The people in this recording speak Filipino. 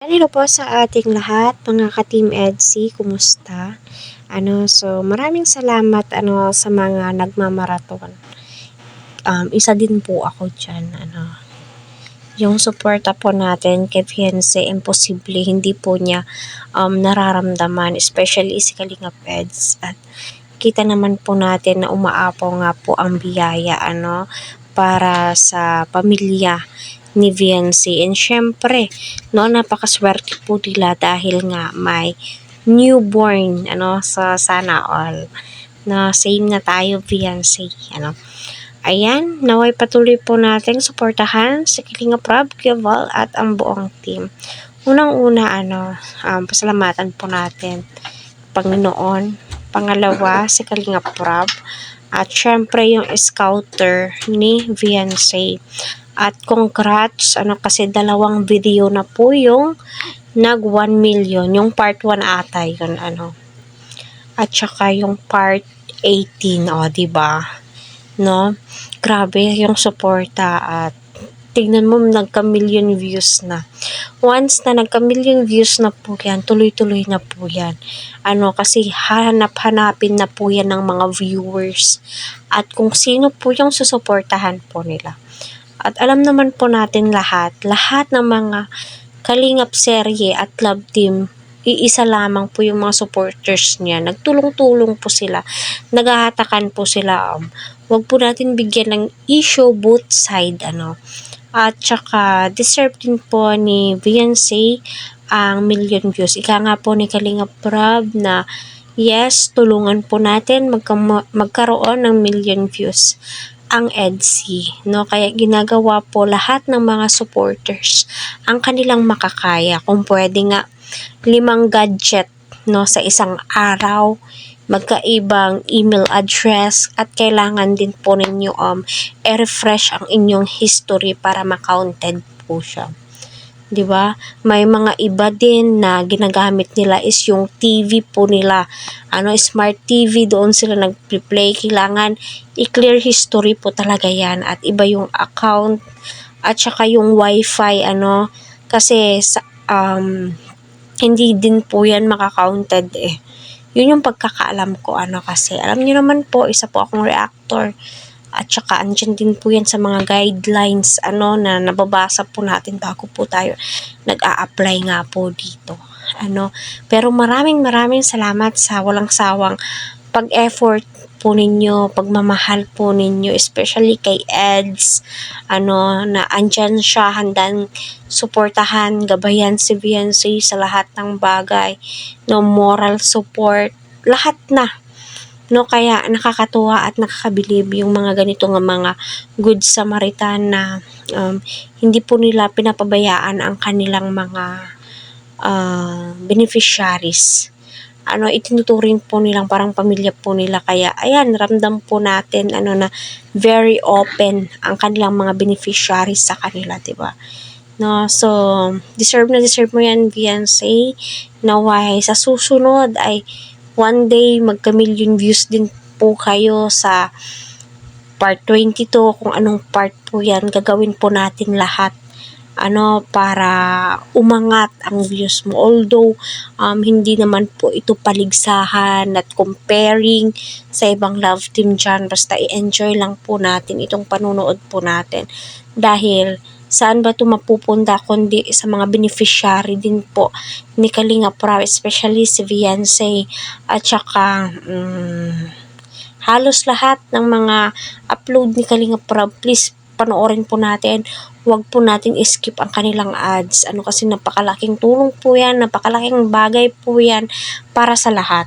Hello po sa ating lahat, mga ka-Team EDSI, kumusta? So maraming salamat sa mga nagmamaraton. Isa din po ako diyan, yung suporta po natin kay Fiancé, imposible hindi po niya nararamdaman, especially si Kalingap Eds. At kita naman po natin na umaapaw nga po ang biyaya para sa pamilya ni Fiancé. And syempre, napakaswerte po nila dahil nga may newborn sa sana all. Same na tayo, Fiancé. Ayan, naway patuloy po nating suportahan si Kalingap Rob, Kival at ang buong team. Unang-una, pasalamatan po natin Panginoon. Pangalawa, si Kalingap Rob. At syempre yung scouter ni Fiancé. At congrats, kasi 2 video na po yung nag 1 million. Yung part 1 ata yun, At saka yung part 18, diba? Grabe yung suporta at tignan mo, nagka-million views na. Once na nagka-million views na po yan, tuloy-tuloy na po yan. Kasi hanap-hanapin na po yan ng mga viewers. At kung sino po yung susuportahan po nila. At alam naman po natin lahat ng mga Kalingap serye at love team, iisa lamang po yung mga supporters niya. Nagtulong-tulong po sila. Naghahatakan po sila. Wag po natin bigyan ng issue both side, At saka, deserve din po ni Fiancé ang million views. Ika nga po ni Kalingap Rob na yes, tulungan po natin magkaroon ng million views ang EDSI, Kaya ginagawa po lahat ng mga supporters ang kanilang makakaya. Kung pwede nga 5 gadget, sa isang araw, magkaibang email address, at kailangan din po ninyo i-refresh ang inyong history para ma-counted po siya. 'Di ba? May mga iba din na ginagamit nila is yung TV po nila. Smart TV, doon sila nag-play. Kailangan i-clear history po talaga 'yan, at iba yung account at saka yung wifi kasi hindi din po 'yan maka-counted Yun yung pagkakaalam ko kasi alam niyo naman po, isa po akong reactor. At saka andyan din po yan sa mga guidelines na nababasa po natin bago po tayo nag-a-apply nga po dito. Pero maraming salamat sa walang sawang pag-effort po ninyo, pagmamahal po ninyo, especially kay Eds, na andyan siya, handang suportahan, gabayan si Fiancé sa lahat ng bagay, moral support, lahat na. Kaya nakakatuwa at nakakabilib yung mga ganito nga mga good Samaritan na hindi po nila pinapabayaan ang kanilang mga beneficiaries. Itinuturing po nilang parang pamilya po nila. Kaya ayan, ramdam po natin na very open ang kanilang mga beneficiaries sa kanila, 'di ba? So deserve mo yan, Fiancé. Naway sa susunod ay one day magka-million views din po kayo sa part 22, kung anong part po yan, gagawin po natin lahat para umangat ang views mo. Although hindi naman po ito paligsahan at comparing sa ibang love team dyan, basta i-enjoy lang po natin itong panunood po natin. Dahil saan ba ito mapupunta kundi sa mga beneficiary din po ni Kalingap Rob, especially si Fiancé. At saka halos lahat ng mga upload ni Kalingap Rob, please panoorin po natin. Huwag po natin skip ang kanilang ads. Kasi napakalaking tulong po yan, napakalaking bagay po yan para sa lahat.